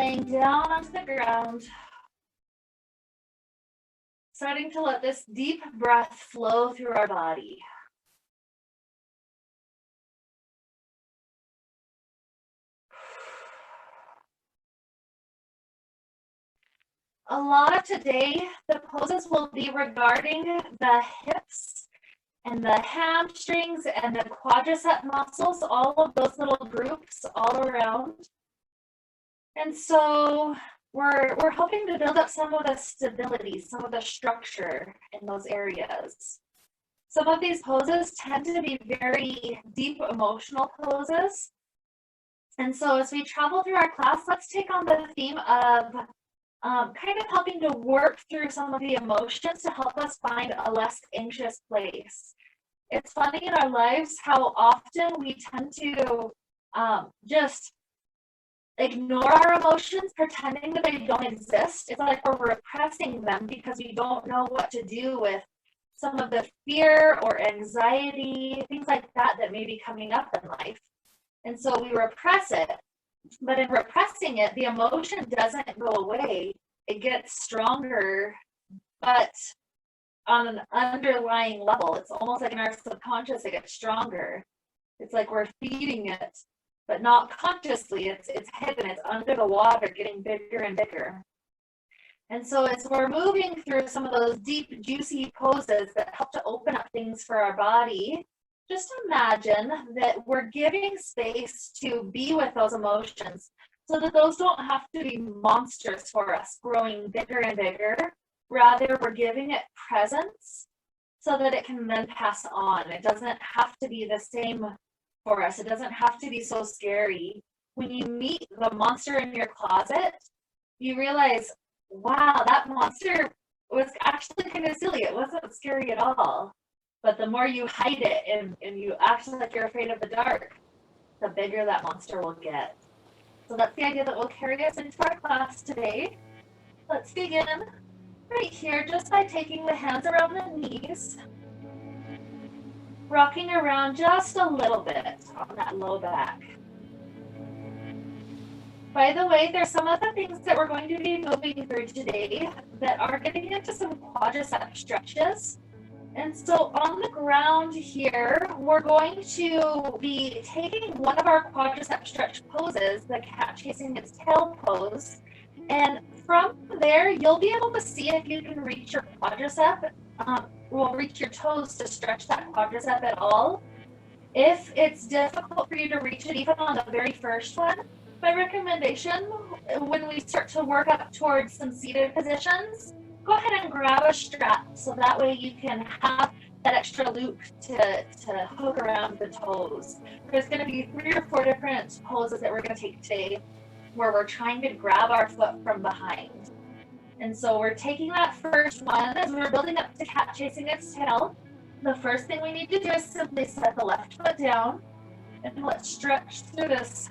laying down onto the ground, starting to let this deep breath flow through our body. A lot of today, the poses will be regarding the hips and the hamstrings and the quadricep muscles, all of those little groups all around. And so we're hoping to build up some of the stability, some of the structure in those areas. Some of these poses tend to be very deep emotional poses. And so as we travel through our class, let's take on the theme of kind of helping to work through some of the emotions to help us find a less anxious place. It's funny in our lives how often we tend to just ignore our emotions, pretending that they don't exist. It's like we're repressing them because we don't know what to do with some of the fear or anxiety, things like that that may be coming up in life. And so we repress it. But in repressing it, the emotion doesn't go away. It gets stronger, but on an underlying level, it's almost like in our subconscious, it gets stronger. It's like we're feeding it, but not consciously. It's hidden, it's under the water, getting bigger and bigger. And so as we're moving through some of those deep, juicy poses that help to open up things for our body, just imagine that we're giving space to be with those emotions so that those don't have to be monsters for us, growing bigger and bigger. Rather, we're giving it presence so that it can then pass on. It doesn't have to be the same for us. It doesn't have to be so scary. When you meet the monster in your closet, you realize, wow, that monster was actually kind of silly. It wasn't scary at all. But the more you hide it and you act like you're afraid of the dark, the bigger that monster will get. So that's the idea that will carry us into our class today. Let's begin right here just by taking the hands around the knees, rocking around just a little bit on that low back. By the way, there's some of the things that we're going to be moving through today that are getting into some quadricep stretches. And so on the ground here, we're going to be taking one of our quadricep stretch poses, the cat chasing its tail pose. And from there, you'll be able to see if you can reach your quadricep, reach your toes to stretch that quadricep at all. If it's difficult for you to reach it even on the very first one, my recommendation when we start to work up towards some seated positions, go ahead and grab a strap so that way you can have that extra loop to hook around the toes. There's going to be 3 or 4 different poses that we're going to take today where we're trying to grab our foot from behind. And so we're taking that first one as we're building up to cat chasing its tail. The first thing we need to do is simply set the left foot down and let's stretch through this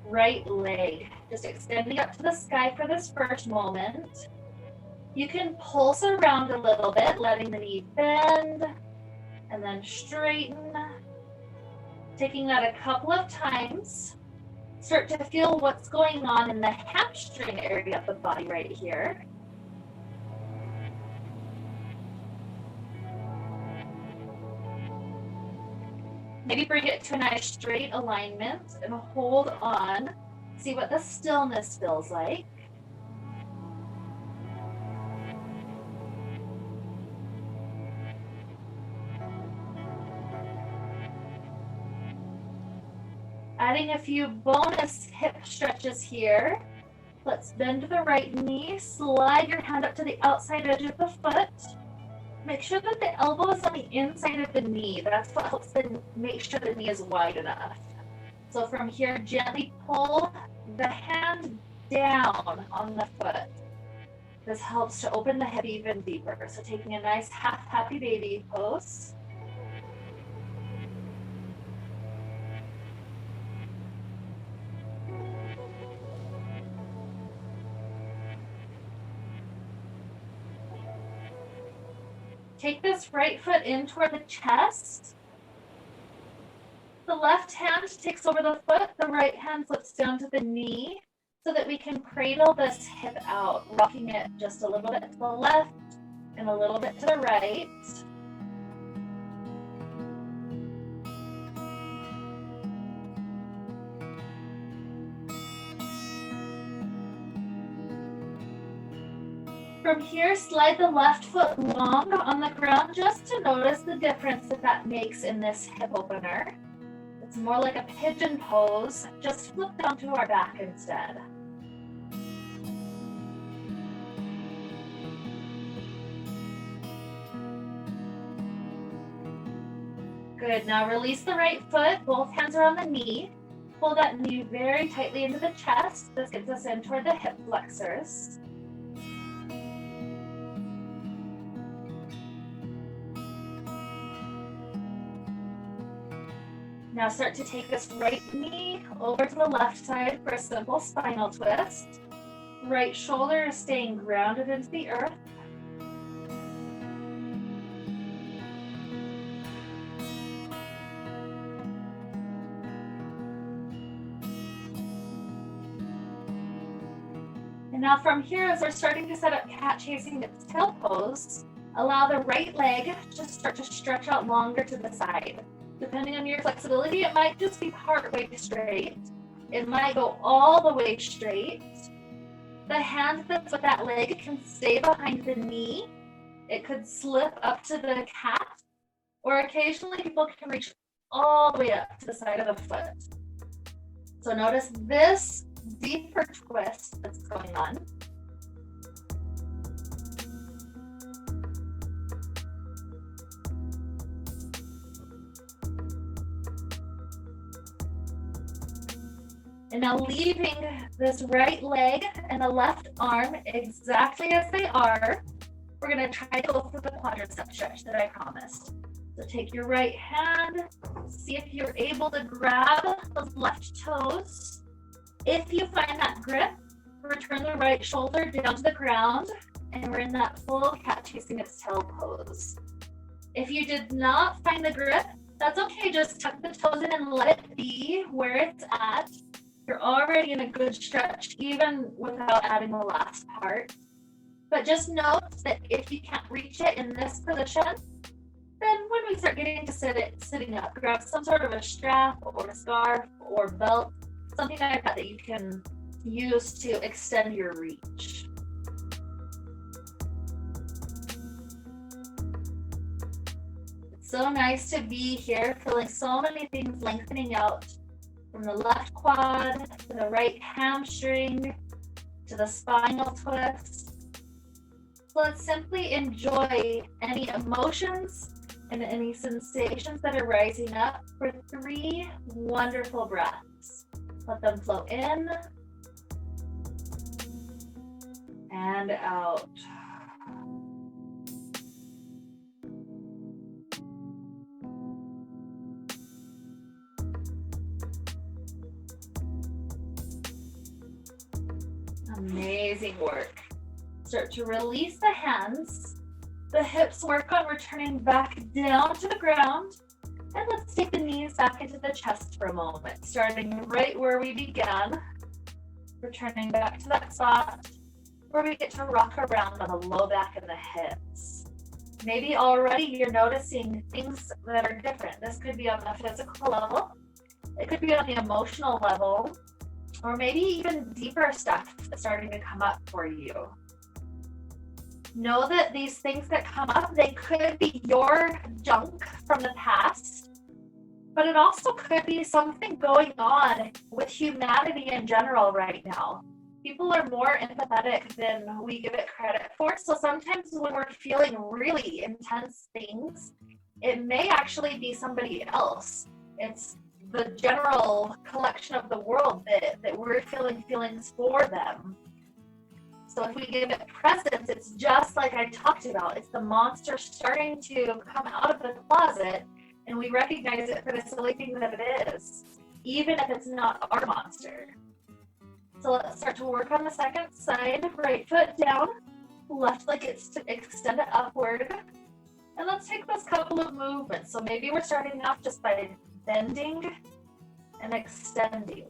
right leg, just extending up to the sky for this first moment. You can pulse around a little bit, letting the knee bend and then straighten. Taking that a couple of times. Start to feel what's going on in the hamstring area of the body right here. Maybe bring it to a nice straight alignment and hold on. See what the stillness feels like. Adding a few bonus hip stretches here. Let's bend the right knee, slide your hand up to the outside edge of the foot. Make sure that the elbow is on the inside of the knee. That's what helps make sure the knee is wide enough. So from here, gently pull the hand down on the foot. This helps to open the hip even deeper. So taking a nice half happy baby pose. Take this right foot in toward the chest. The left hand takes over the foot, the right hand flips down to the knee. so that we can cradle this hip out, rocking it just a little bit to the left and a little bit to the right. From here, slide the left foot long on the ground just to notice the difference that makes in this hip opener. It's more like a pigeon pose, just flip down to our back instead. Good, now release the right foot, both hands are on the knee. Pull that knee very tightly into the chest. This gets us in toward the hip flexors. Now start to take this right knee over to the left side for a simple spinal twist. Right shoulder is staying grounded into the earth. And now from here, as we're starting to set up cat chasing its tail pose, allow the right leg to start to stretch out longer to the side. Depending on your flexibility, it might just be partway straight. It might go all the way straight. The hand that's with that leg can stay behind the knee. It could slip up to the cat, or occasionally people can reach all the way up to the side of the foot. So notice this deeper twist that's going on. And now leaving this right leg and the left arm exactly as they are, we're going to try to go through the quadricep stretch that I promised. So take your right hand, see if you're able to grab those left toes. If you find that grip, return the right shoulder down to the ground, and we're in that full cat chasing its tail pose. If you did not find the grip, that's okay. Just tuck the toes in and let it be where it's at. You're already in a good stretch, even without adding the last part. But just note that if you can't reach it in this position, then when we start getting to sitting up, grab some sort of a strap or a scarf or belt, something like that you can use to extend your reach. It's so nice to be here, feeling so many things lengthening out from the left quad to the right hamstring to the spinal twist. So let's simply enjoy any emotions and any sensations that are rising up for 3 wonderful breaths. Let them flow in and out. Amazing work. Start to release the hands. The hips work on returning back down to the ground. And let's take the knees back into the chest for a moment, starting right where we began. Returning back to that spot where we get to rock around on the low back and the hips. Maybe already you're noticing things that are different. This could be on the physical level. It could be on the emotional level. Or maybe even deeper stuff that's starting to come up for you. Know that these things that come up, they could be your junk from the past, but it also could be something going on with humanity in general right now. People are more empathetic than we give it credit for, so sometimes when we're feeling really intense things, it may actually be somebody else. It's the general collection of the world that we're feeling feelings for them. So if we give it presence, it's just like I talked about. It's the monster starting to come out of the closet, and we recognize it for the silly thing that it is, even if it's not our monster. So let's start to work on the second side. Right foot down, left leg gets to extend it upward. And let's take this couple of movements. So maybe we're starting off just by bending and extending.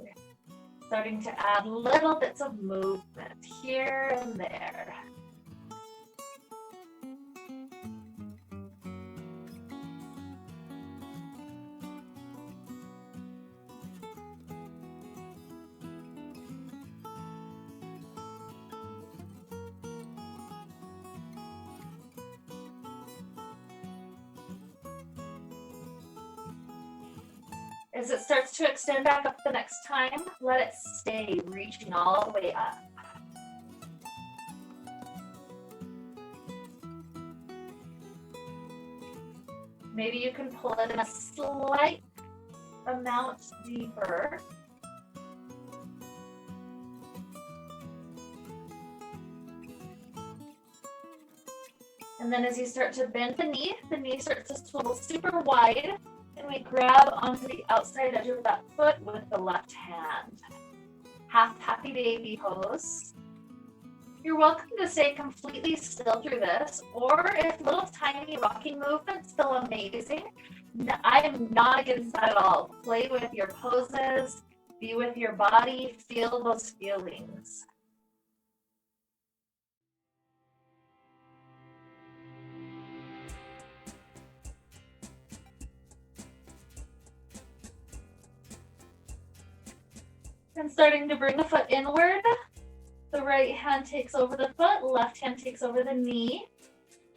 starting to add little bits of movement here and there. As it starts to extend back up the next time, let it stay reaching all the way up. Maybe you can pull it in a slight amount deeper. And then as you start to bend the knee starts to swivel super wide, and we grab onto the outside edge of that foot with the left hand. Half happy baby pose. You're welcome to stay completely still through this, or if little tiny rocking movements feel amazing, I am not against that at all. Play with your poses, be with your body, feel those feelings. And starting to bring the foot inward. The right hand takes over the foot, left hand takes over the knee.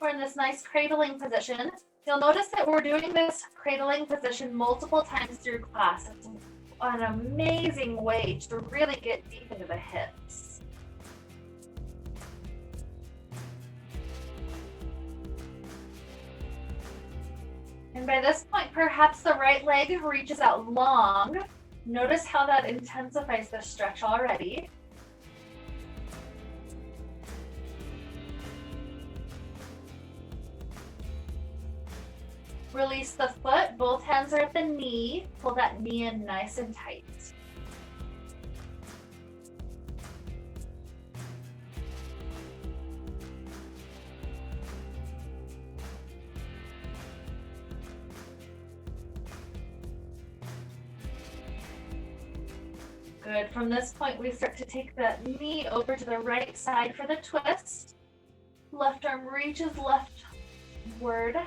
We're in this nice cradling position. You'll notice that we're doing this cradling position multiple times through class. It's an amazing way to really get deep into the hips. And by this point, perhaps the right leg reaches out long. Notice how that intensifies the stretch already. Release the foot, both hands are at the knee. Pull that knee in nice and tight. Good. From this point, we start to take the knee over to the right side for the twist. Left arm reaches leftward.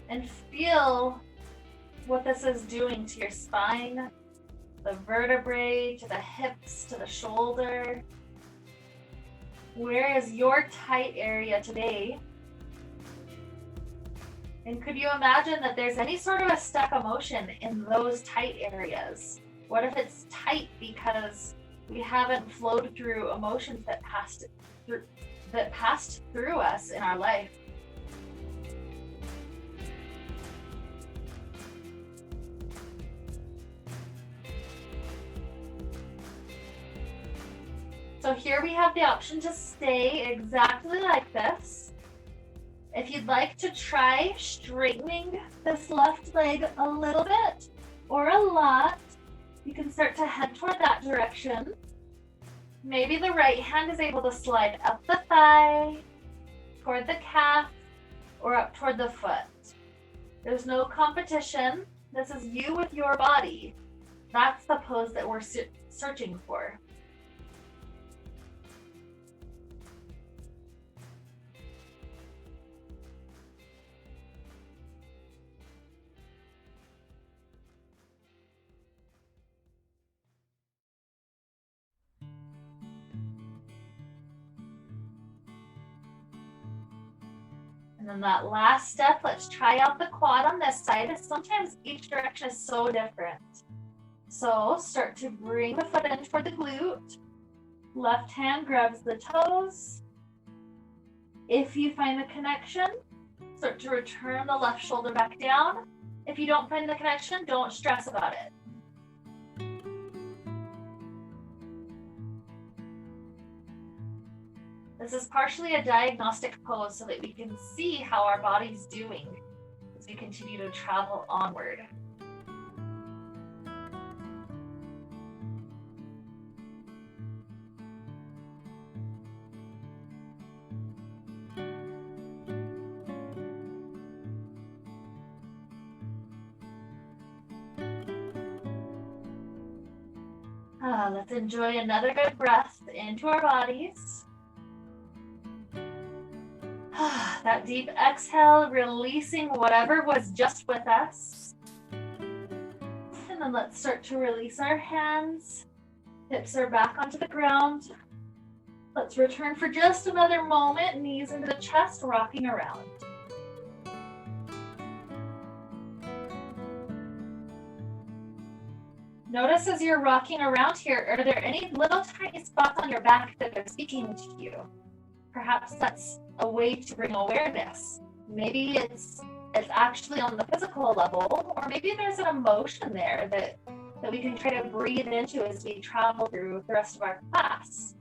And feel what this is doing to your spine, the vertebrae, to the hips, to the shoulder. Where is your tight area today? And could you imagine that there's any sort of a stuck emotion in those tight areas? What if it's tight because we haven't flowed through emotions that passed through us in our life? So here we have the option to stay exactly like this. If you'd like to try straightening this left leg a little bit or a lot, you can start to head toward that direction. Maybe the right hand is able to slide up the thigh, toward the calf, or up toward the foot. There's no competition. This is you with your body. That's the pose that we're searching for. And then that last step, let's try out the quad on this side. Sometimes each direction is so different. So start to bring the foot in toward the glute. Left hand grabs the toes. If you find the connection, start to return the left shoulder back down. If you don't find the connection, don't stress about it. This is partially a diagnostic pose so that we can see how our body's doing as we continue to travel onward. Let's enjoy another good breath into our bodies. That deep exhale, releasing whatever was just with us. And then let's start to release our hands. Hips are back onto the ground. Let's return for just another moment, knees into the chest, rocking around. Notice as you're rocking around here, are there any little tiny spots on your back that are speaking to you? Perhaps that's a way to bring awareness. Maybe it's actually on the physical level, or maybe there's an emotion there that we can try to breathe into as we travel through the rest of our class.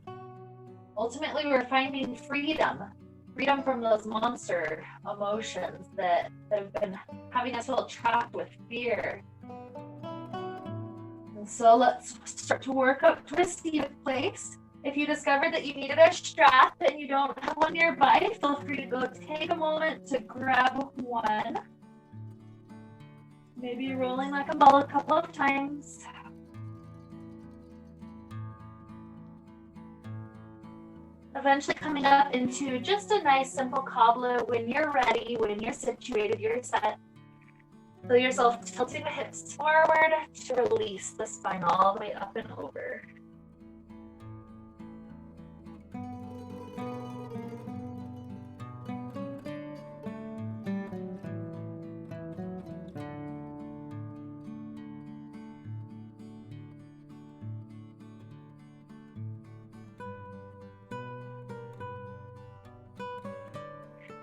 Ultimately, we're finding freedom from those monster emotions that have been having us feel trapped with fear. And so let's start to work up to a seated place. If you discovered that you needed a strap and you don't have one nearby, feel free to go take a moment to grab one. Maybe rolling like a ball a couple of times. Eventually coming up into just a nice simple cobbler. When you're ready, when you're situated, you're set. Feel yourself tilting the hips forward to release the spine all the way up and over.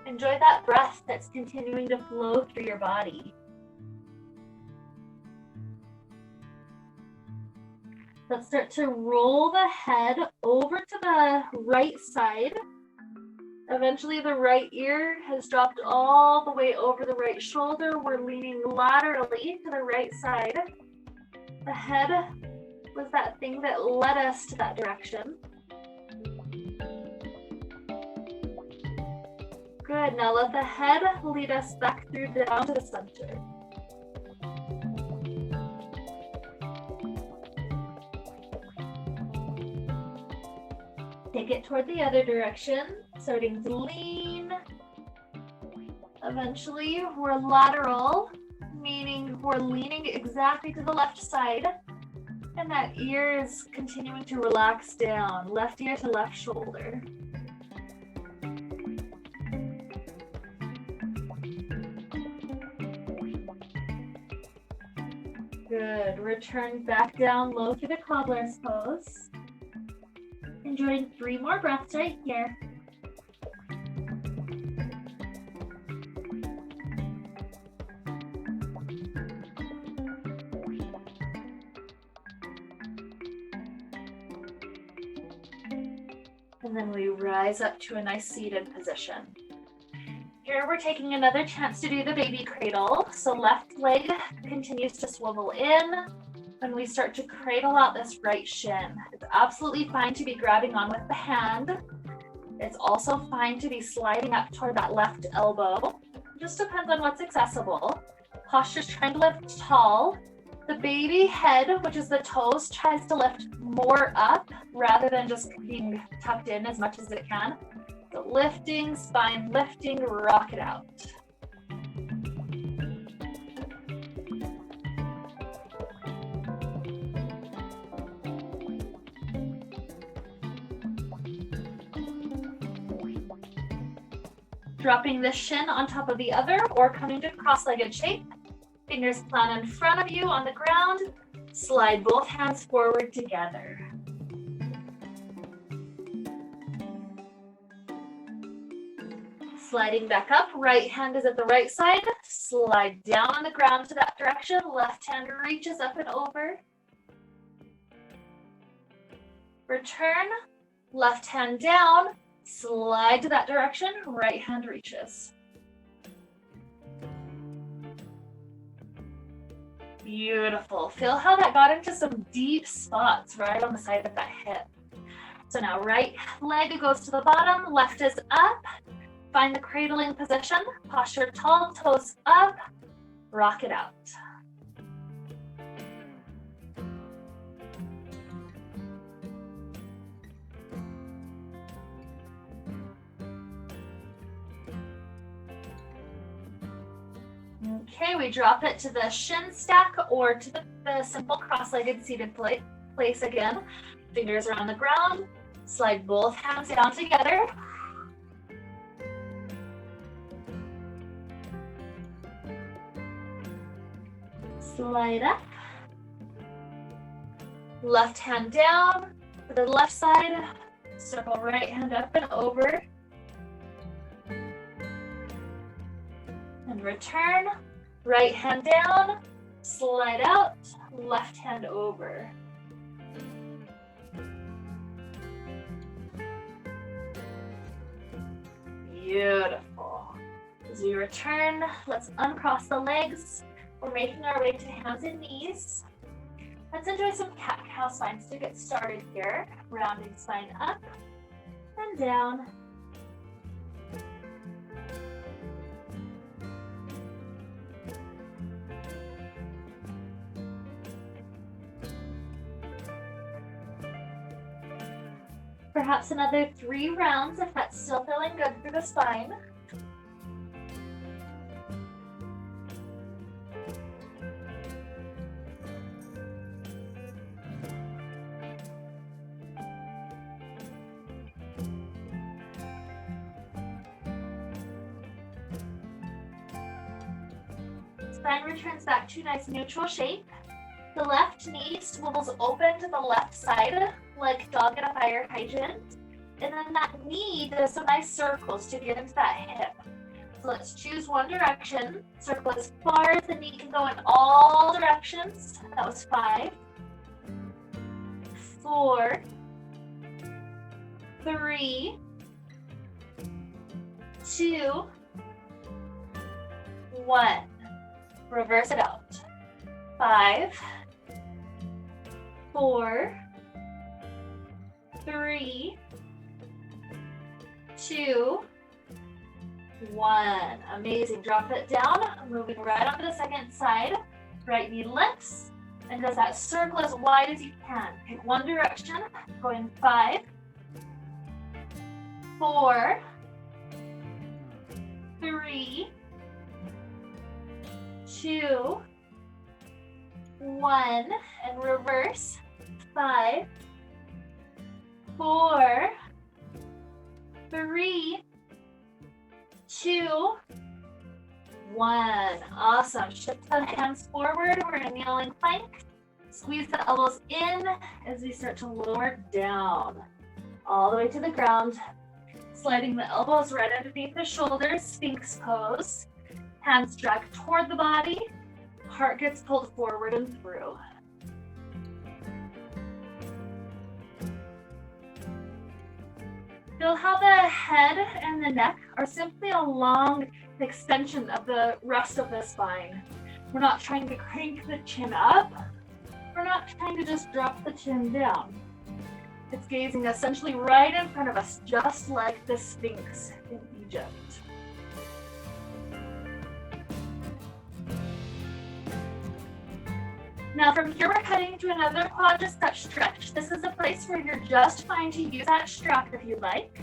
Enjoy that breath that's continuing to flow through your body. Let's start to roll the head over to the right side. Eventually the right ear has dropped all the way over the right shoulder. We're leaning laterally to the right side. The head was that thing that led us to that direction. Good, now let the head lead us back through down to the center. Take it toward the other direction, starting to lean. Eventually, we're lateral, meaning we're leaning exactly to the left side, and that ear is continuing to relax down, left ear to left shoulder. Good, return back down low to the cobbler's pose. Enjoying 3 more breaths right here. And then we rise up to a nice seated position. Here we're taking another chance to do the baby cradle. So left leg continues to swivel in. When we start to cradle out this right shin, it's absolutely fine to be grabbing on with the hand. It's also fine to be sliding up toward that left elbow. It just depends on what's accessible. Posture's trying to lift tall. The baby head, which is the toes, tries to lift more up rather than just being tucked in as much as it can. So lifting, spine lifting, rock it out. Dropping the shin on top of the other or coming to cross-legged shape. Fingers plant in front of you on the ground. Slide both hands forward together. Sliding back up, right hand is at the right side. Slide down on the ground to that direction. Left hand reaches up and over. Return, left hand down. Slide to that direction, right hand reaches. Beautiful. Feel how that got into some deep spots right on the side of that hip. So now right leg goes to the bottom, left is up. Find the cradling position, posture tall, toes up, rock it out. Okay, we drop it to the shin stack or to the simple cross-legged seated place again. Fingers are on the ground. Slide both hands down together. Slide up. Left hand down to the left side. Circle right hand up and over. And return. Right hand down. Slide out. Left hand over. Beautiful. As we return, let's uncross the legs. We're making our way to hands and knees. Let's enjoy some cat-cow spines to get started here. Rounding spine up and down. Perhaps another 3 rounds if that's still feeling good for the spine. Spine returns back to a nice neutral shape. The left knee swivels open to the left side like dog in a fire hydrant. And then that knee does some nice circles to get into that hip. So let's choose one direction. Circle as far as the knee can go in all directions. That was 5, 4, 3, 2, 1. Reverse it out. 5, 4, 3, 2, 1. Amazing. Drop it down. Moving right onto the second side. Right knee lifts and does that circle as wide as you can. Pick one direction. Going 5, 4, 3, 2, 1, and reverse. 5, 4, 3, 2, 1. Awesome. Shift the hands forward. We're in a kneeling plank. Squeeze the elbows in as we start to lower down. All the way to the ground. Sliding the elbows right underneath the shoulders. Sphinx pose. Hands drag toward the body. Heart gets pulled forward and through. Feel how the head and the neck are simply a long extension of the rest of the spine. We're not trying to crank the chin up. We're not trying to just drop the chin down. It's gazing essentially right in front of us, just like the Sphinx in Egypt. Now from here, we're heading to another quadricep stretch. This is a place where you're just fine to use that strap if you like.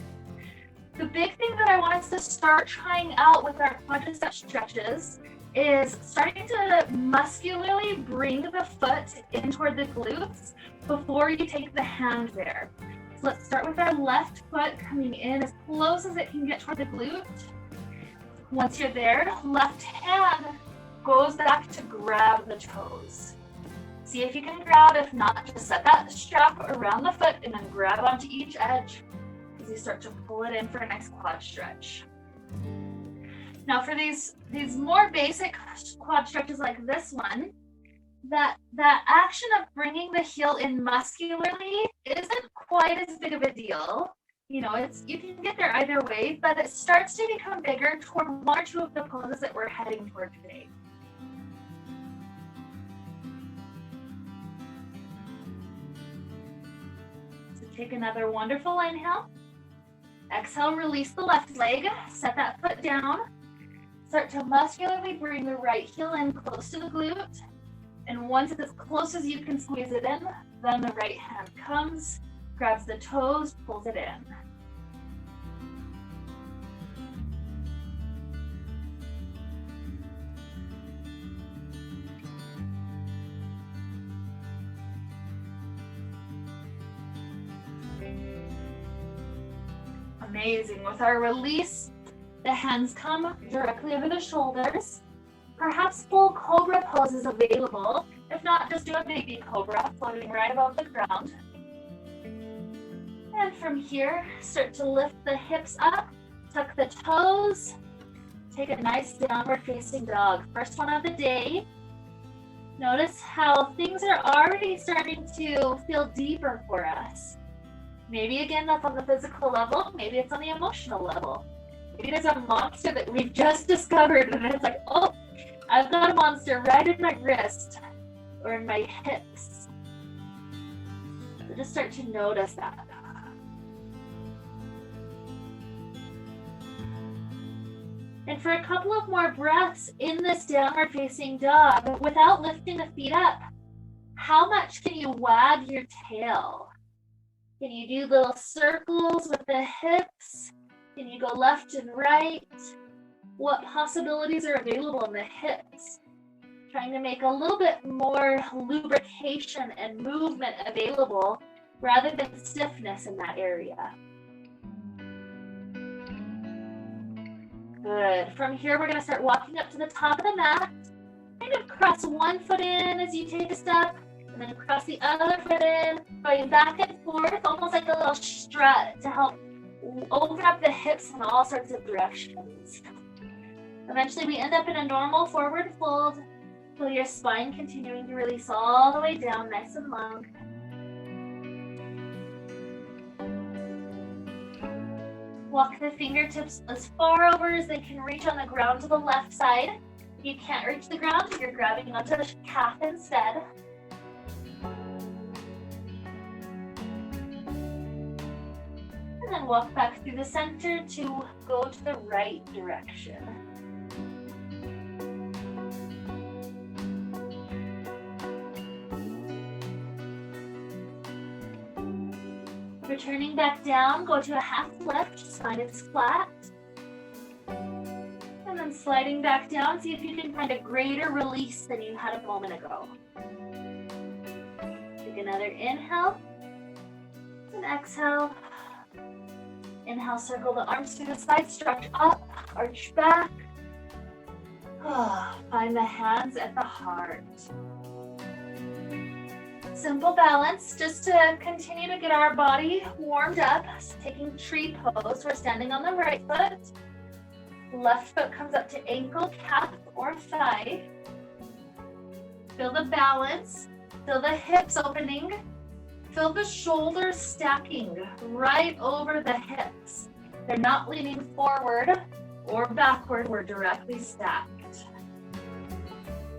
The big thing that I want us to start trying out with our quadricep stretches is starting to muscularly bring the foot in toward the glutes before you take the hand there. So let's start with our left foot coming in as close as it can get toward the glute. Once you're there, left hand goes back to grab the toes. See if you can grab. If not, just set that strap around the foot and then grab onto each edge as you start to pull it in for a nice quad stretch. Now for these more basic quad stretches like this one, that action of bringing the heel in muscularly isn't quite as big of a deal. You know, you can get there either way, but it starts to become bigger toward one or two of the poses that we're heading toward today. Take another wonderful inhale. Exhale, release the left leg. Set that foot down. Start to muscularly bring the right heel in close to the glute. And once it's as close as you can squeeze it in, then the right hand comes, grabs the toes, pulls it in. Amazing. With our release, the hands come directly over the shoulders. Perhaps full cobra pose is available. If not, just do a baby cobra, floating right above the ground. And from here, start to lift the hips up, tuck the toes, take a nice downward facing dog. First one of the day. Notice how things are already starting to feel deeper for us. Maybe again, that's on the physical level. Maybe it's on the emotional level. Maybe there's a monster that we've just discovered and it's like, oh, I've got a monster right in my wrist or in my hips. So just start to notice that. And for a couple of more breaths in this downward facing dog, without lifting the feet up, how much can you wag your tail? Can you do little circles with the hips? Can you go left and right? What possibilities are available in the hips? Trying to make a little bit more lubrication and movement available rather than stiffness in that area. Good. From here, we're going to start walking up to the top of the mat. Kind of cross one foot in as you take a step, and then cross the other foot in, going back and forth, almost like a little strut to help open up the hips in all sorts of directions. Eventually, we end up in a normal forward fold. Feel your spine continuing to release all the way down, nice and long. Walk the fingertips as far over as they can reach on the ground to the left side. If you can't reach the ground, you're grabbing onto the calf instead. And then walk back through the center to go to the right direction. Returning back down, go to a half lift, spine is flat. And then sliding back down, see if you can find a greater release than you had a moment ago. Take another inhale and exhale. Inhale, circle the arms to the side, stretch up, arch back. Find the hands at the heart. Simple balance, just to continue to get our body warmed up. So taking tree pose, we're standing on the right foot. Left foot comes up to ankle, calf, or thigh. Feel the balance, feel the hips opening, feel the shoulders stacking right over the hips. They're not leaning forward or backward, we're directly stacked.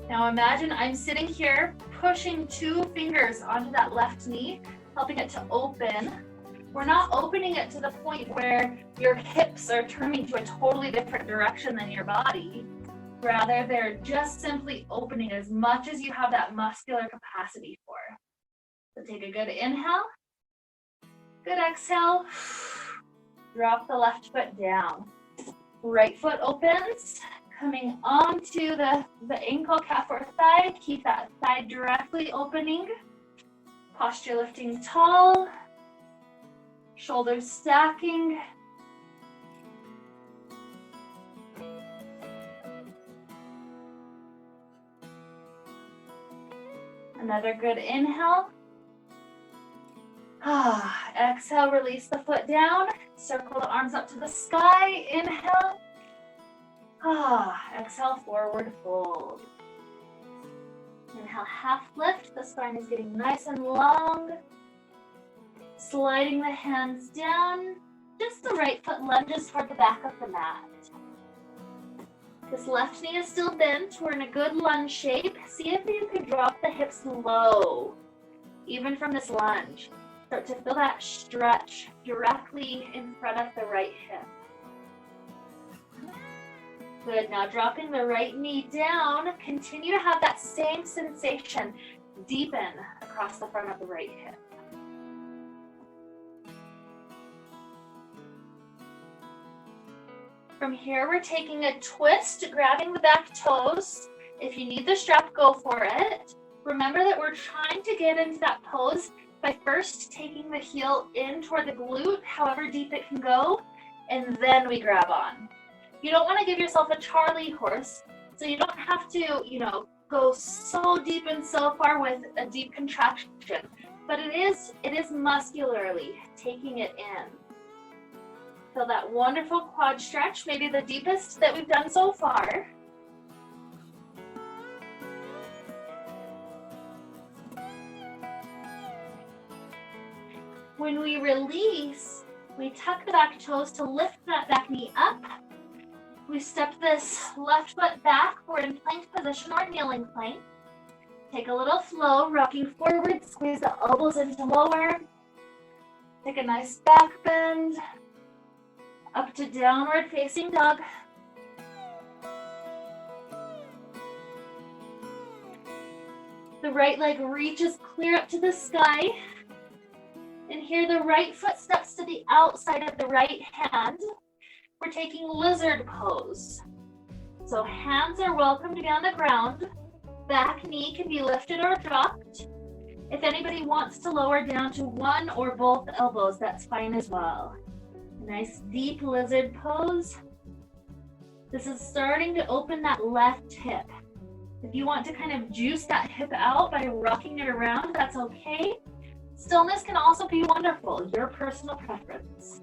Now imagine I'm sitting here pushing 2 fingers onto that left knee, helping it to open. We're not opening it to the point where your hips are turning to a totally different direction than your body. Rather, they're just simply opening as much as you have that muscular capacity for. So take a good inhale, good exhale, drop the left foot down. Right foot opens, coming onto the ankle, calf, or thigh. Keep that thigh directly opening. Posture lifting tall. Shoulders stacking. Another good inhale. Exhale, release the foot down. Circle the arms up to the sky. Inhale. Exhale, forward fold. Inhale, half lift. The spine is getting nice and long. Sliding the hands down. Just the right foot lunges toward the back of the mat. This left knee is still bent. We're in a good lunge shape. See if you can drop the hips low, even from this lunge. Start to feel that stretch directly in front of the right hip. Good, now dropping the right knee down, continue to have that same sensation deepen across the front of the right hip. From here, we're taking a twist, grabbing the back toes. If you need the strap, go for it. Remember that we're trying to get into that pose by first taking the heel in toward the glute, however deep it can go, and then we grab on. You don't want to give yourself a Charlie horse, so you don't have to, go so deep and so far with a deep contraction, but it is muscularly taking it in. Feel that wonderful quad stretch, maybe the deepest that we've done so far. When we release, we tuck the back toes to lift that back knee up. We step this left foot back. We're in plank position or kneeling plank. Take a little flow, rocking forward, squeeze the elbows into lower. Take a nice back bend. Up to downward facing dog. The right leg reaches clear up to the sky. And here the right foot steps to the outside of the right hand. We're taking lizard pose. So hands are welcome to be on the ground. Back knee can be lifted or dropped. If anybody wants to lower down to one or both elbows, that's fine as well. Nice deep lizard pose. This is starting to open that left hip. If you want to kind of juice that hip out by rocking it around, that's okay. Stillness can also be wonderful, your personal preference.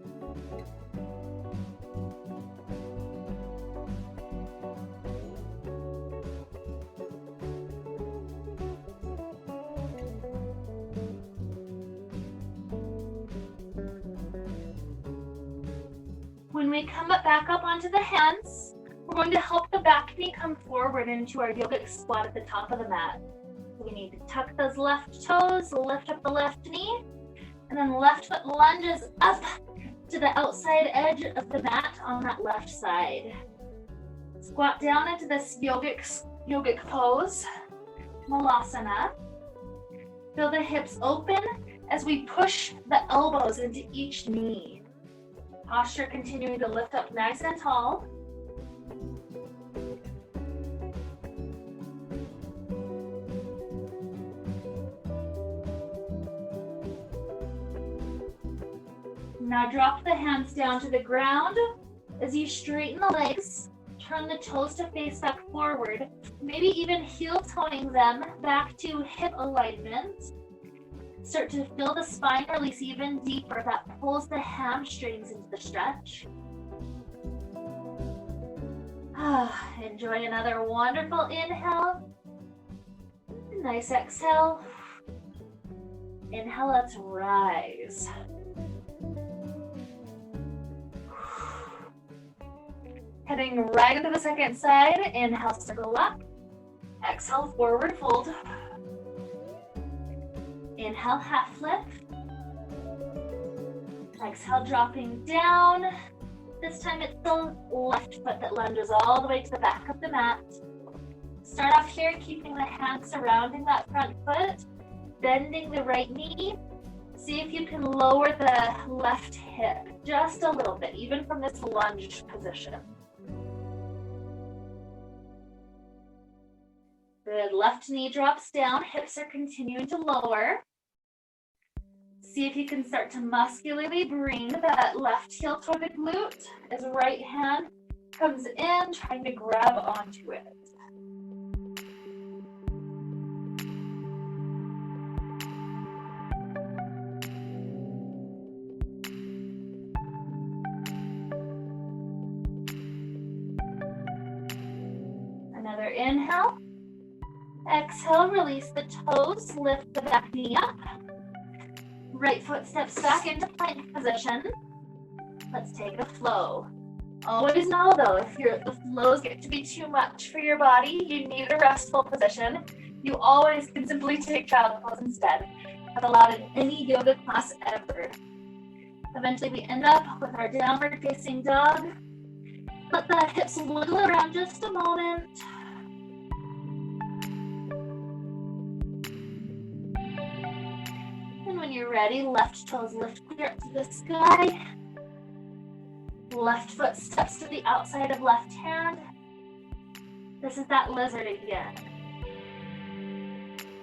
When we come back up onto the hands, we're going to help the back knee come forward into our yogic squat at the top of the mat. We need to tuck those left toes, lift up the left knee, and then left foot lunges up to the outside edge of the mat on that left side. Squat down into this yogic pose, Malasana. Feel the hips open as we push the elbows into each knee. Posture continuing to lift up nice and tall. Now drop the hands down to the ground. As you straighten the legs, turn the toes to face back forward, maybe even heel toeing them back to hip alignment. Start to feel the spine release even deeper. That pulls the hamstrings into the stretch. Enjoy another wonderful inhale. Nice exhale. Inhale, let's rise. Heading right into the second side. Inhale, circle up. Exhale, forward fold. Inhale, half lift. Exhale, dropping down. This time it's the left foot that lunges all the way to the back of the mat. Start off here, keeping the hands surrounding that front foot, bending the right knee. See if you can lower the left hip just a little bit, even from this lunge position. Good, left knee drops down, hips are continuing to lower. See if you can start to muscularly bring that left heel toward the glute as right hand comes in, trying to grab onto it. Another inhale. Exhale, release the toes, lift the back knee up. Right foot steps back into plank position. Let's take a flow. Always know though, if the flows get to be too much for your body, you need a restful position. You always can simply take child pose instead. I've allowed in any yoga class ever. Eventually we end up with our downward facing dog. Let the hips wiggle around just a moment. And when you're ready, left toes lift clear up to the sky. Left foot steps to the outside of left hand. This is that lizard again.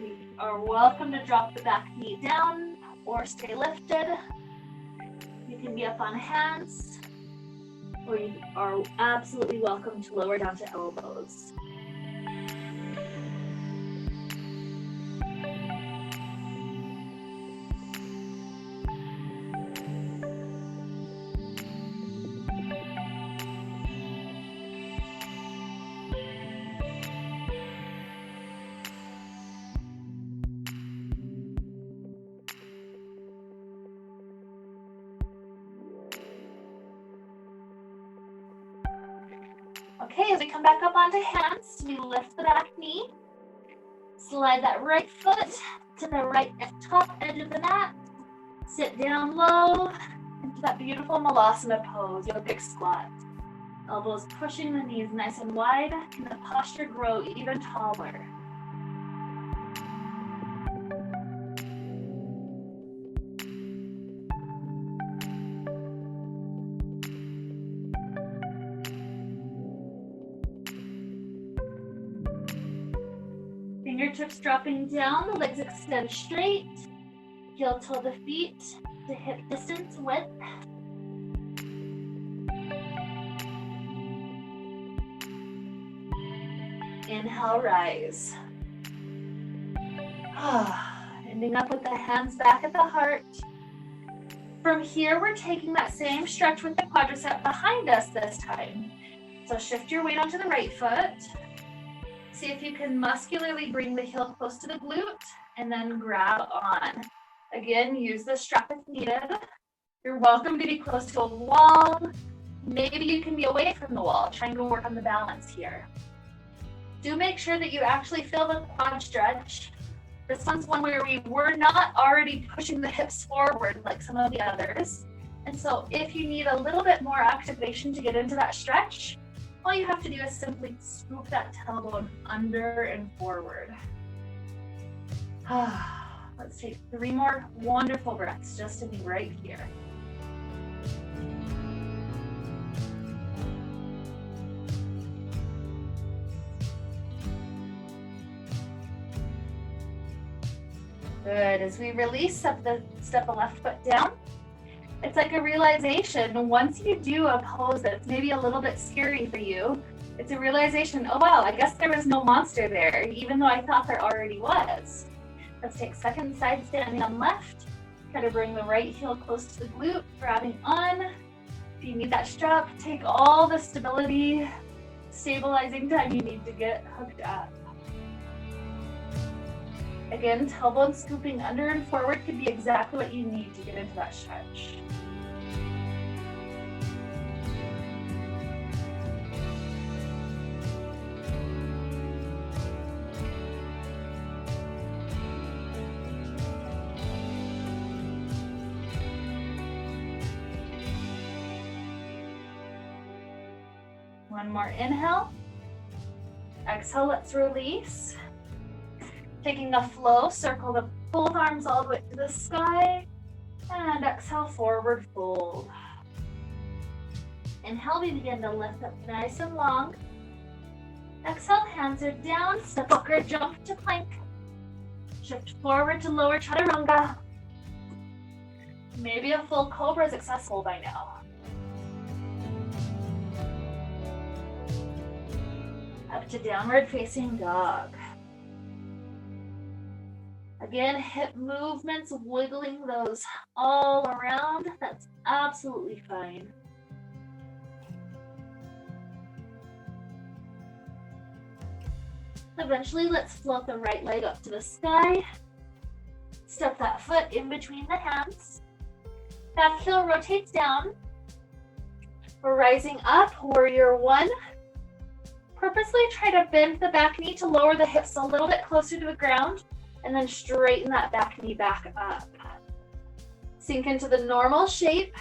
You are welcome to drop the back knee down or stay lifted. You can be up on hands. or you are absolutely welcome to lower down to elbows. Okay, as we come back up onto hands, we lift the back knee, slide that right foot to the right top edge of the mat, sit down low into that beautiful Malasana pose, yogic squat. Elbows pushing the knees nice and wide, and the posture grow even taller. Fingertips dropping down, the legs extend straight. Heel toe the feet to hip distance width. Inhale, rise. Ending up with the hands back at the heart. From here, we're taking that same stretch with the quadricep behind us this time. So shift your weight onto the right foot. See if you can muscularly bring the heel close to the glute and then grab on. Again, use the strap if needed. You're welcome to be close to a wall. Maybe you can be away from the wall, trying to work on the balance here. Do make sure that you actually feel the quad stretch. This one's one where we were not already pushing the hips forward like some of the others. And so if you need a little bit more activation to get into that stretch, all you have to do is simply scoop that tailbone under and forward. Let's take 3 more wonderful breaths just to be right here. Good. As we release, step the left foot down. It's like a realization. Once you do a pose that's maybe a little bit scary for you, it's a realization, oh wow, I guess there was no monster there, even though I thought there already was. Let's take second side standing on left. Try to bring the right heel close to the glute, grabbing on. If you need that strap, take all the stability, stabilizing time you need to get hooked up. Again, tailbone scooping under and forward could be exactly what you need to get into that stretch. One more inhale. Exhale, let's release. Taking a flow, circle the both arms all the way to the sky. And exhale, forward fold. Inhale, we begin to lift up nice and long. Exhale, hands are down, step up or jump to plank. Shift forward to lower chaturanga. Maybe a full cobra is accessible by now. Up to downward facing dog. Again, hip movements, wiggling those all around. That's absolutely fine. Eventually, let's float the right leg up to the sky. Step that foot in between the hands. Back heel rotates down. We're rising up, warrior one. Purposely try to bend the back knee to lower the hips a little bit closer to the ground, and then straighten that back knee back up. Sink into the normal shape,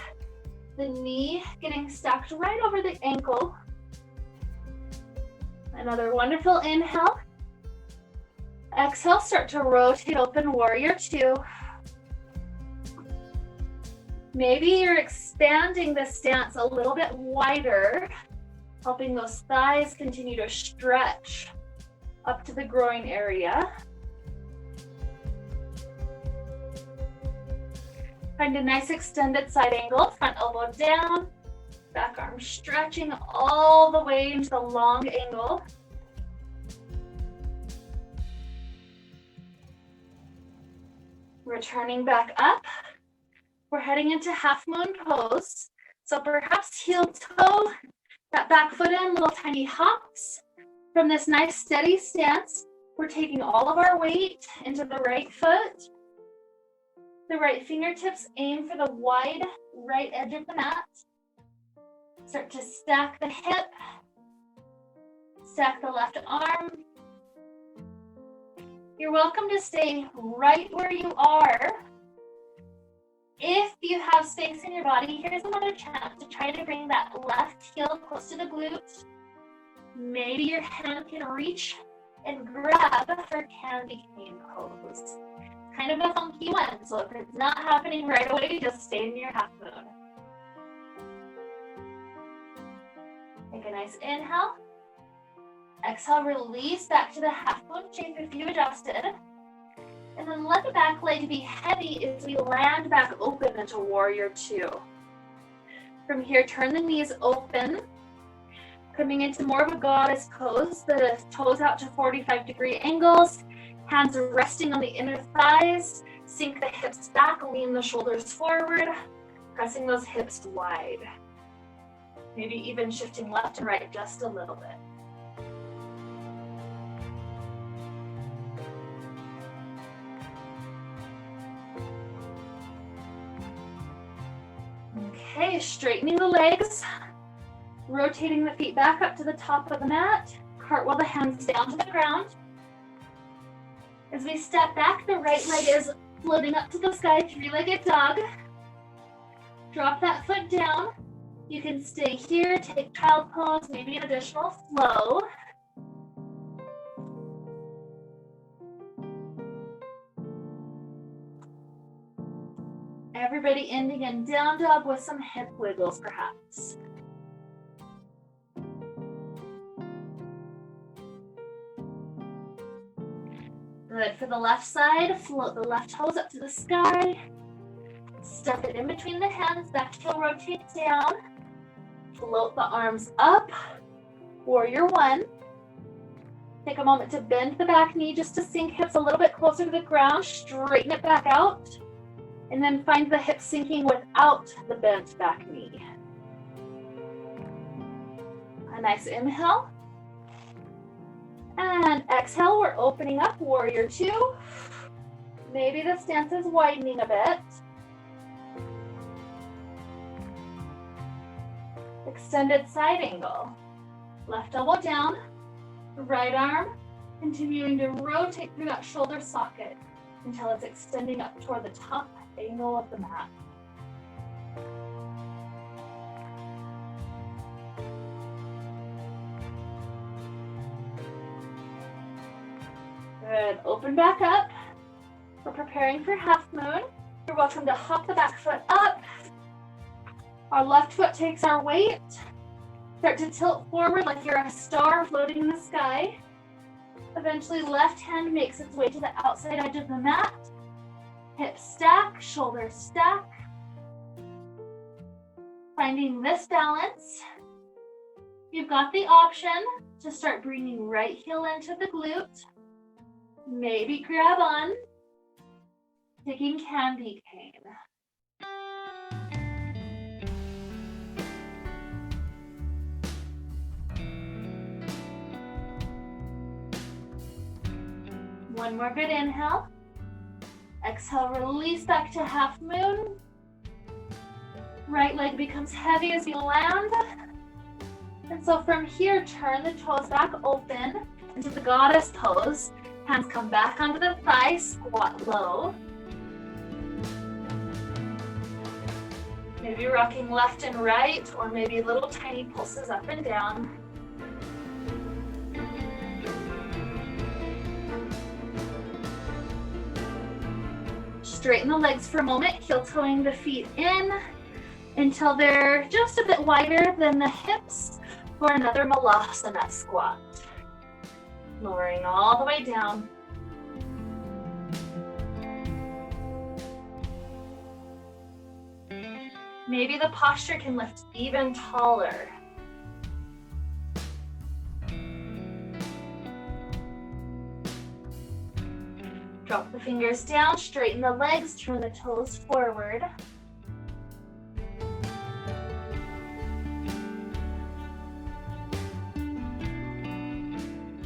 the knee getting stacked right over the ankle. Another wonderful inhale. Exhale, start to rotate open, warrior two. Maybe you're expanding the stance a little bit wider, helping those thighs continue to stretch up to the groin area. Find a nice extended side angle, front elbow down, Back arm stretching all the way into the long angle. Returning back up. We're heading into half moon pose. So perhaps heel toe, that back foot in, little tiny hops. From this nice steady stance, we're taking all of our weight into the right foot. The right fingertips aim for the wide right edge of the mat. Start to stack the hip, stack the left arm. You're welcome to stay right where you are. If you have space in your body, here's another chance to try to bring that left heel close to the glute. Maybe your hand can reach and grab for candy cane pose. Kind of a funky one, so if it's not happening right away, just stay in your half moon. Take a nice inhale. Exhale, release back to the half moon shape if you adjusted. And then let the back leg be heavy as we land back open into warrior two. From here, turn the knees open. Coming into more of a goddess pose, the toes out to 45-degree angles, hands resting on the inner thighs, sink the hips back, lean the shoulders forward, pressing those hips wide. Maybe even shifting left and right just a little bit. Okay, straightening the legs, rotating the feet back up to the top of the mat, cartwheel the hands down to the ground. As we step back, the right leg is floating up to the sky, three-legged dog. Drop that foot down. You can stay here, take child pose, maybe an additional flow. Everybody ending in down dog with some hip wiggles, perhaps. Good. For the left side, float the left toes up to the sky. Step it in between the hands, back heel rotate down. Float the arms up. Warrior one. Take a moment to bend the back knee just to sink hips a little bit closer to the ground. Straighten it back out. And then find the hips sinking without the bent back knee. A nice inhale. And exhale, we're opening up, warrior two. Maybe the stance is widening a bit. Extended side angle. Left elbow down, right arm, continuing to rotate through that shoulder socket until it's extending up toward the top angle of the mat. Good. Open back up. We're preparing for half moon. You're welcome to hop the back foot up. Our left foot takes our weight. Start to tilt forward like you're a star floating in the sky. Eventually, left hand makes its way to the outside edge of the mat. Hips stack, shoulders stack. Finding this balance. You've got the option to start bringing right heel into the glute. Maybe grab on. Taking candy cane. One more good inhale. Exhale, release back to half moon. Right leg becomes heavy as you land. And so from here, turn the toes back open into the goddess pose. Hands come back onto the thighs, squat low. Maybe rocking left and right, or maybe little tiny pulses up and down. Straighten the legs for a moment, heel toeing the feet in until they're just a bit wider than the hips for another malasana squat. Lowering all the way down. Maybe the posture can lift even taller. Drop the fingers down, straighten the legs, turn the toes forward.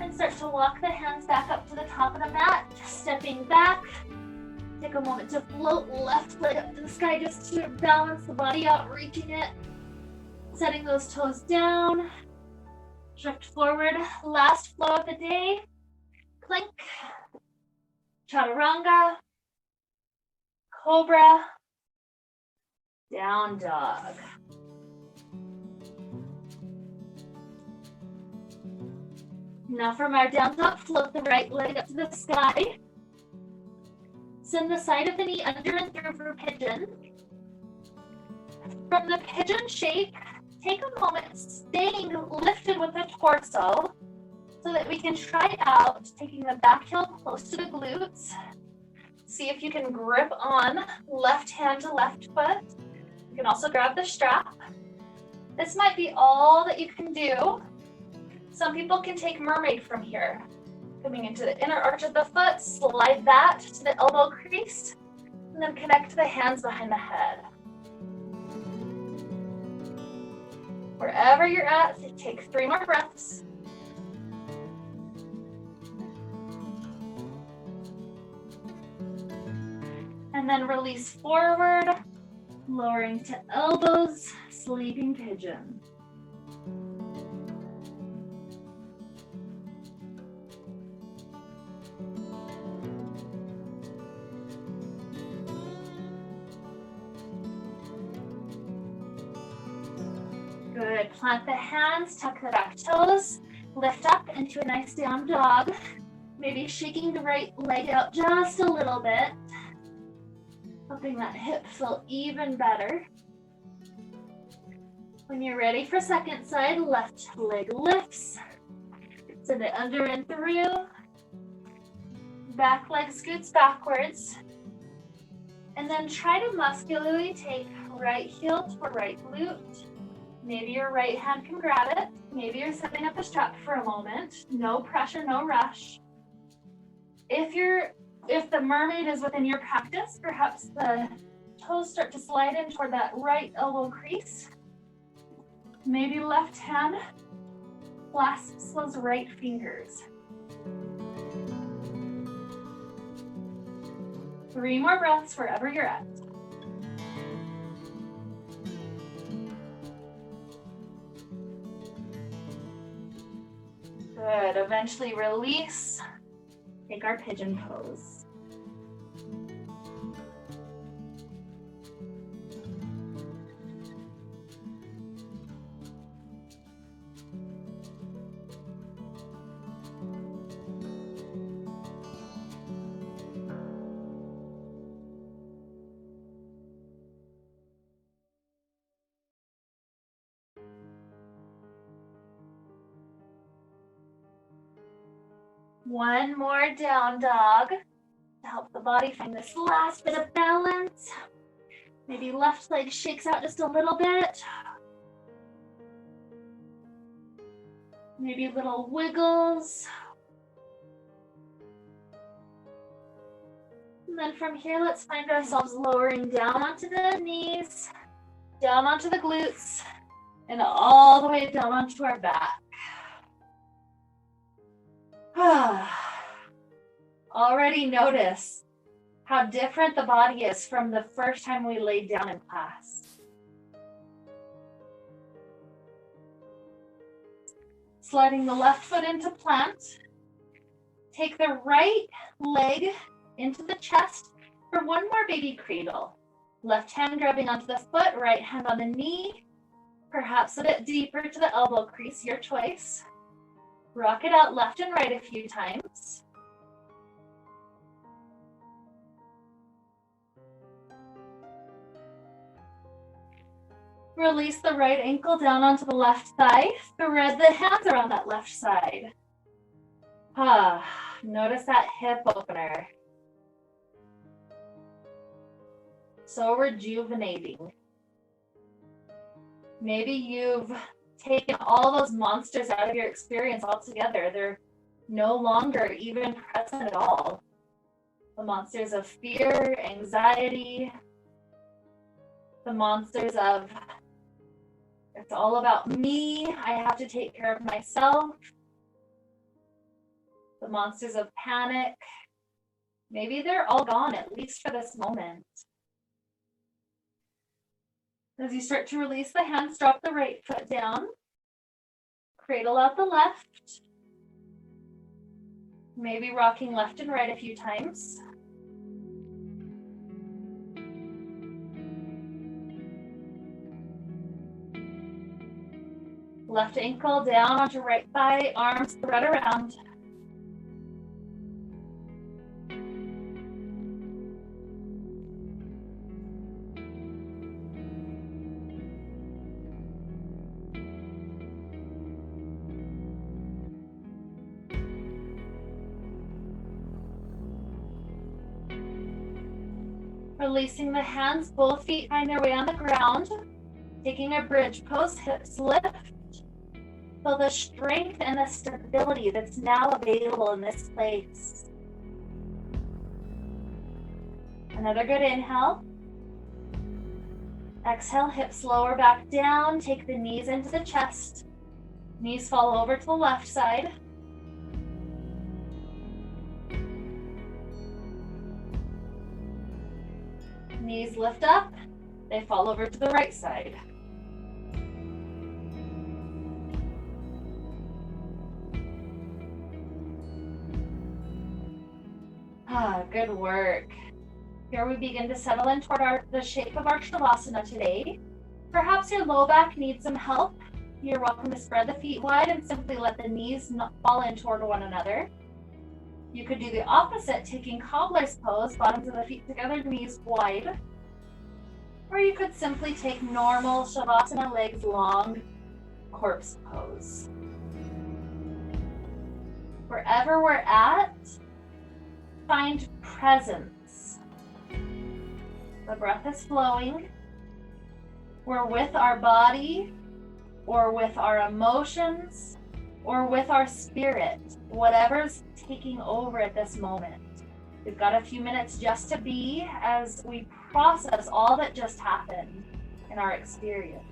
And start to walk the hands back up to the top of the mat, stepping back. Take a moment to float left leg up to the sky just to balance the body out, reaching it. Setting those toes down. Drift forward. Last flow of the day. Plank. Chaturanga. Cobra. Down dog. Now from our down dog, float the right leg up to the sky. Send the side of the knee under and through for pigeon. From the pigeon shape, take a moment staying lifted with the torso so that we can try out taking the back heel close to the glutes. See if you can grip on left hand to left foot. You can also grab the strap. This might be all that you can do. Some people can take mermaid from here. Coming into the inner arch of the foot, slide that to the elbow crease, and then connect the hands behind the head. Wherever you're at, take 3 more breaths. And then release forward, lowering to elbows, sleeping pigeon. Good. Plant the hands, tuck the back toes, lift up into a nice down dog. Maybe shaking the right leg out just a little bit, helping that hip feel even better. When you're ready for second side, left leg lifts. Send it under and through. Back leg scoots backwards. And then try to muscularly take right heel to right glute. Maybe your right hand can grab it. Maybe you're setting up a strap for a moment. No pressure, no rush. If the mermaid is within your practice, perhaps the toes start to slide in toward that right elbow crease. Maybe left hand clasps those right fingers. 3 more breaths wherever you're at. Good. Eventually release. Take our pigeon pose. One more down dog to help the body find this last bit of balance. Maybe left leg shakes out just a little bit. Maybe little wiggles. And then from here, let's find ourselves lowering down onto the knees, down onto the glutes, and all the way down onto our back. Already notice how different the body is from the first time we laid down in class. Sliding the left foot into plant. Take the right leg into the chest for one more baby cradle. Left hand grabbing onto the foot, right hand on the knee, perhaps a bit deeper to the elbow crease, your choice. Rock it out left and right a few times. Release the right ankle down onto the left thigh. Thread the hands around that left side. Notice that hip opener. So rejuvenating. Maybe you've taken all those monsters out of your experience altogether. They're no longer even present at all. The monsters of fear, anxiety, the monsters of it's all about me, I have to take care of myself, the monsters of panic. Maybe they're all gone, at least for this moment. As you start to release the hands, drop the right foot down, cradle out the left, maybe rocking left and right a few times. Left ankle down onto right thigh, arms spread around. Releasing the hands, both feet find their way on the ground. Taking a bridge pose, hips lift. Feel the strength and the stability that's now available in this place. Another good inhale. Exhale, hips lower back down. Take the knees into the chest. Knees fall over to the left side. Knees lift up. They fall over to the right side. Good work. Here we begin to settle in toward the shape of our Shavasana today. Perhaps your low back needs some help. You're welcome to spread the feet wide and simply let the knees not fall in toward one another. You could do the opposite, taking cobbler's pose, bottoms of the feet together, knees wide. Or you could simply take normal Shavasana, legs long, corpse pose. Wherever we're at, find presence. The breath is flowing. We're with our body, or with our emotions, or with our spirit, whatever's taking over at this moment. We've got a few minutes just to be as we process all that just happened in our experience.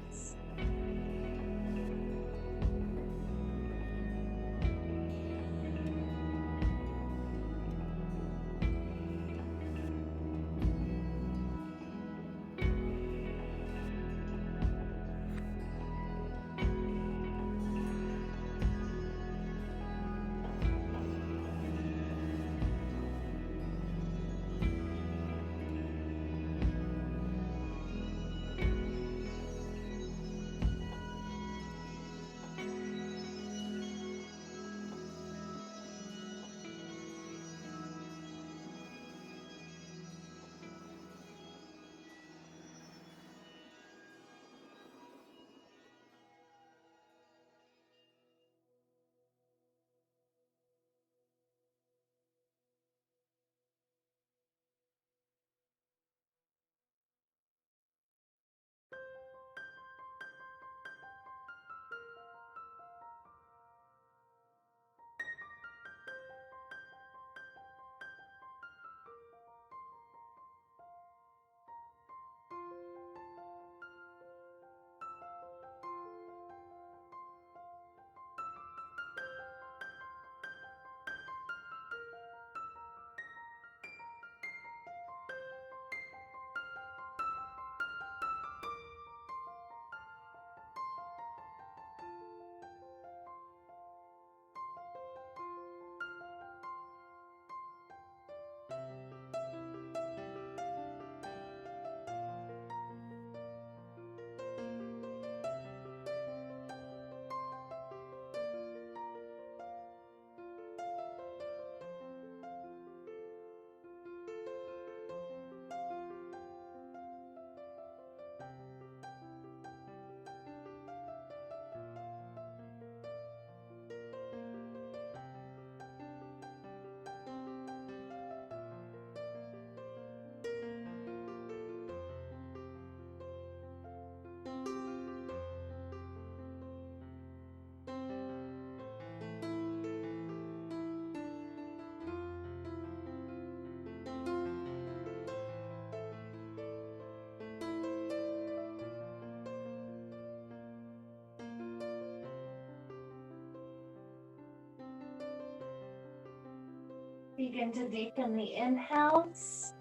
Begin to deepen the inhales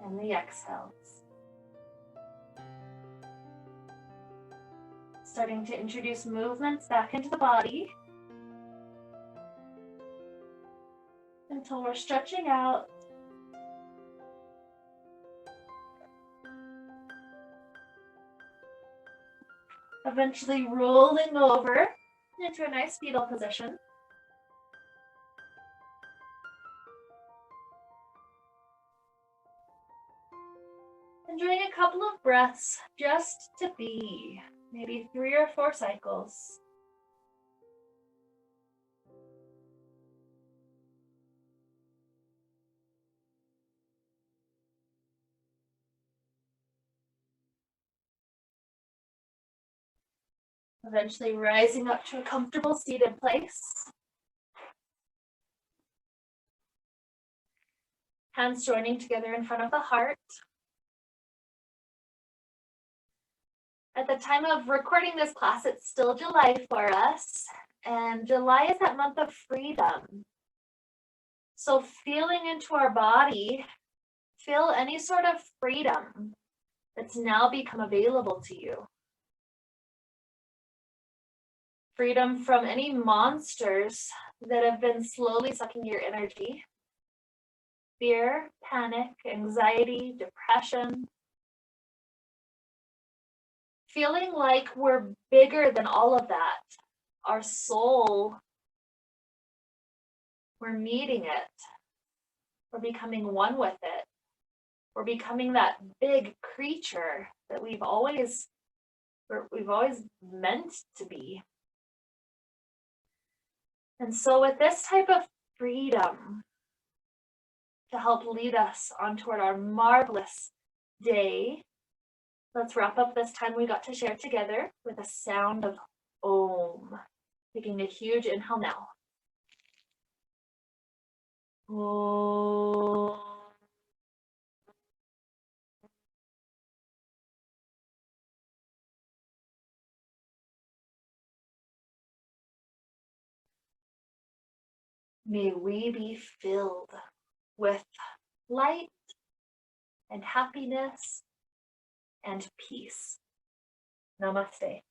and the exhales. Starting to introduce movements back into the body until we're stretching out. Eventually rolling over into a nice fetal position. And doing a couple of breaths just to be, maybe 3 or 4 cycles. Eventually rising up to a comfortable seated place. Hands joining together in front of the heart. At the time of recording this class, it's still July for us, and July is that month of freedom. So feeling into our body, feel any sort of freedom that's now become available to you. Freedom from any monsters that have been slowly sucking your energy. Fear, panic, anxiety, depression. Feeling like we're bigger than all of that. Our soul, we're meeting it. We're becoming one with it. We're becoming that big creature that we've always meant to be. And so with this type of freedom to help lead us on toward our marvelous day, let's wrap up this time we got to share together with a sound of Om. Taking a huge inhale now. Om. May we be filled with light and happiness and peace. Namaste.